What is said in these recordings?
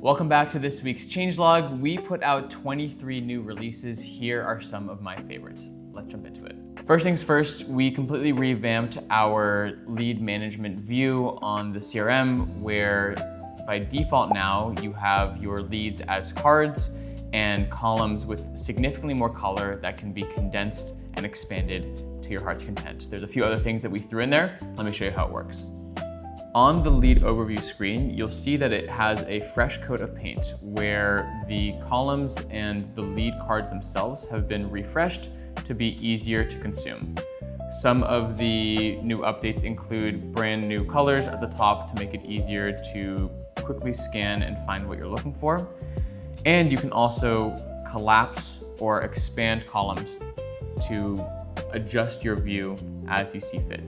Welcome back to this week's changelog. We put out 23 new releases. Here are some of my favorites. Let's jump into it. First things first, we completely revamped our lead management view on the CRM, where by default now you have your leads as cards and columns with significantly more color that can be condensed and expanded to your heart's content. There's a few other things that we threw in there. Let me show you how it works. On the lead overview screen, you'll see that it has a fresh coat of paint where the columns and the lead cards themselves have been refreshed to be easier to consume. Some of the new updates include brand new colors at the top to make it easier to quickly scan and find what you're looking for. And you can also collapse or expand columns to adjust your view as you see fit.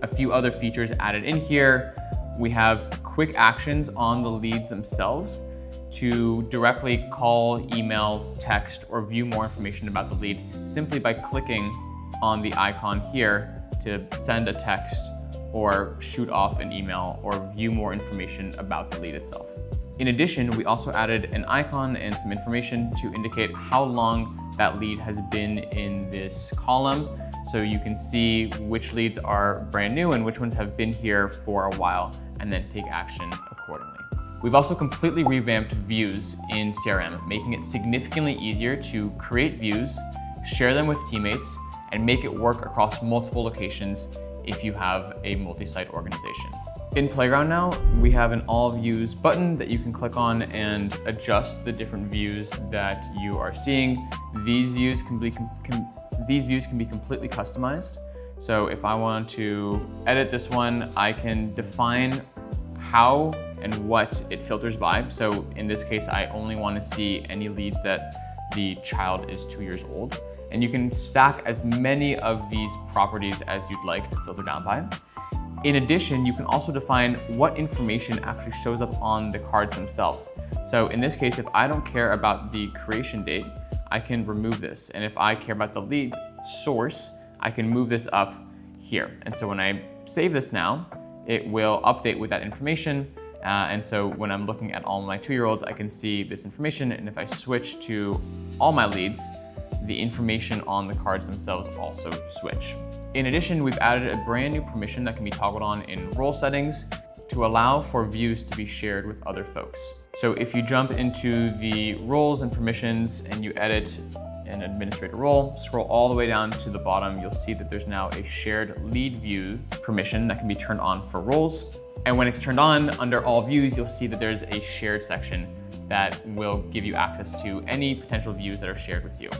A few other features added in here. We have quick actions on the leads themselves to directly call, email, text, or view more information about the lead simply by clicking on the icon here to send a text or shoot off an email or view more information about the lead itself. In addition, we also added an icon and some information to indicate how long that lead has been in this column, so you can see which leads are brand new and which ones have been here for a while, and then take action accordingly. We've also completely revamped views in CRM, making it significantly easier to create views, share them with teammates, and make it work across multiple locations if you have a multi-site organization. In Playground now, we have an All Views button that you can click on and adjust the different views that you are seeing. These views can be completely customized. So if I want to edit this one, I can define how and what it filters by. So in this case, I only want to see any leads that the child is 2 years old. And you can stack as many of these properties as you'd like to filter down by. In addition, you can also define what information actually shows up on the cards themselves. So in this case, if I don't care about the creation date, I can remove this. And if I care about the lead source, I can move this up here. And so when I save this now, it will update with that information. And so when I'm looking at all my 2-year-olds, I can see this information. And if I switch to all my leads, the information on the cards themselves also switch. In addition, we've added a brand new permission that can be toggled on in role settings to allow for views to be shared with other folks. So if you jump into the roles and permissions and you edit an administrator role, scroll all the way down to the bottom, you'll see that there's now a shared lead view permission that can be turned on for roles. And when it's turned on under all views, you'll see that there's a shared section that will give you access to any potential views that are shared with you.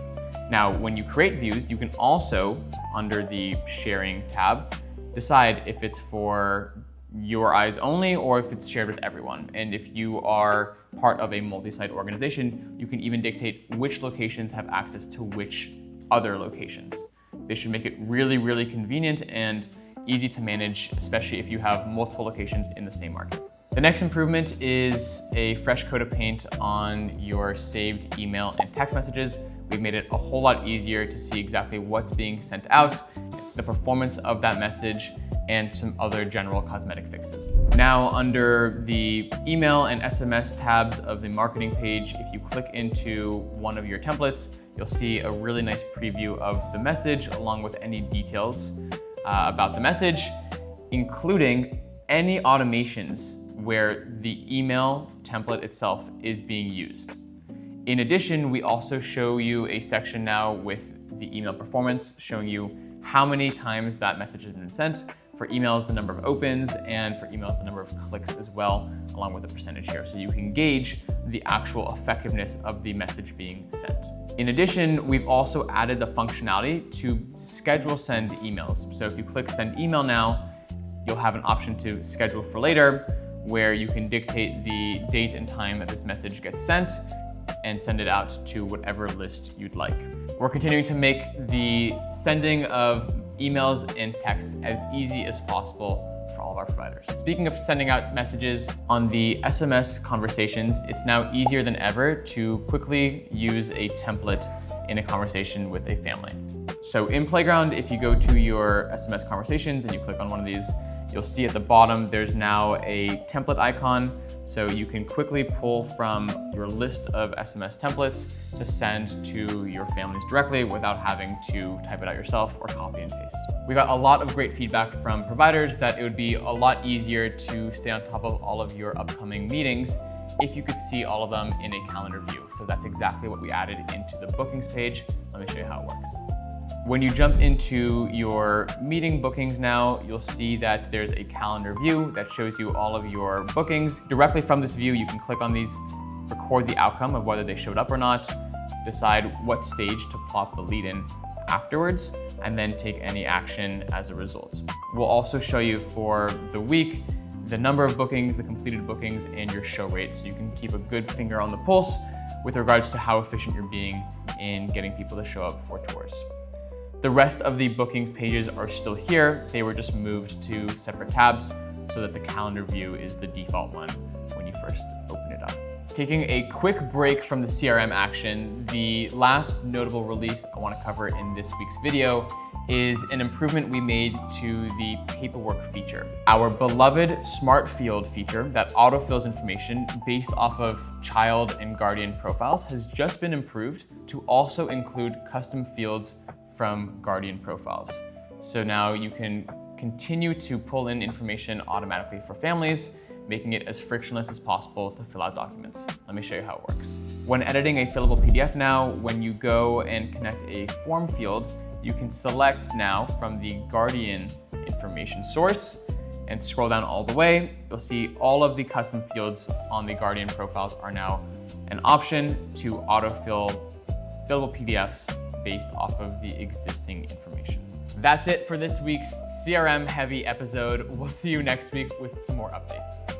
Now, when you create views, you can also, under the sharing tab, decide if it's for your eyes only or if it's shared with everyone. And if you are part of a multi-site organization, you can even dictate which locations have access to which other locations. This should make it really, really convenient and easy to manage, especially if you have multiple locations in the same market. The next improvement is a fresh coat of paint on your saved email and text messages. We've made it a whole lot easier to see exactly what's being sent out, the performance of that message, and some other general cosmetic fixes. Now, under the email and SMS tabs of the marketing page, if you click into one of your templates, you'll see a really nice preview of the message along with any details about the message, including any automations where the email template itself is being used. In addition, we also show you a section now with the email performance, showing you how many times that message has been sent. For emails, the number of opens, and for emails, the number of clicks as well, along with the percentage here. So you can gauge the actual effectiveness of the message being sent. In addition, we've also added the functionality to schedule send emails. So if you click send email now, you'll have an option to schedule for later, where you can dictate the date and time that this message gets sent and send it out to whatever list you'd like. We're continuing to make the sending of emails and texts as easy as possible for all of our providers. Speaking of sending out messages on the SMS conversations, it's now easier than ever to quickly use a template in a conversation with a family. So in Playground, if you go to your SMS conversations and you click on one of these, You'll see at the bottom, there's now a template icon, so you can quickly pull from your list of SMS templates to send to your families directly without having to type it out yourself or copy and paste. We got a lot of great feedback from providers that it would be a lot easier to stay on top of all of your upcoming meetings if you could see all of them in a calendar view. So that's exactly what we added into the bookings page. Let me show you how it works. When you jump into your meeting bookings now, you'll see that there's a calendar view that shows you all of your bookings. Directly from this view, you can click on these, record the outcome of whether they showed up or not, decide what stage to plop the lead in afterwards, and then take any action as a result. We'll also show you for the week the number of bookings, the completed bookings, and your show rate, so you can keep a good finger on the pulse with regards to how efficient you're being in getting people to show up for tours. The rest of the bookings pages are still here. They were just moved to separate tabs so that the calendar view is the default one when you first open it up. Taking a quick break from the CRM action, the last notable release I want to cover in this week's video is an improvement we made to the paperwork feature. Our beloved smart field feature that autofills information based off of child and guardian profiles has just been improved to also include custom fields from guardian profiles. So now you can continue to pull in information automatically for families, making it as frictionless as possible to fill out documents. Let me show you how it works. When editing a fillable PDF now, when you go and connect a form field, you can select now from the guardian information source and scroll down all the way. You'll see all of the custom fields on the guardian profiles are now an option to autofill fillable PDFs based off of the existing information. That's it for this week's CRM heavy episode. We'll see you next week with some more updates.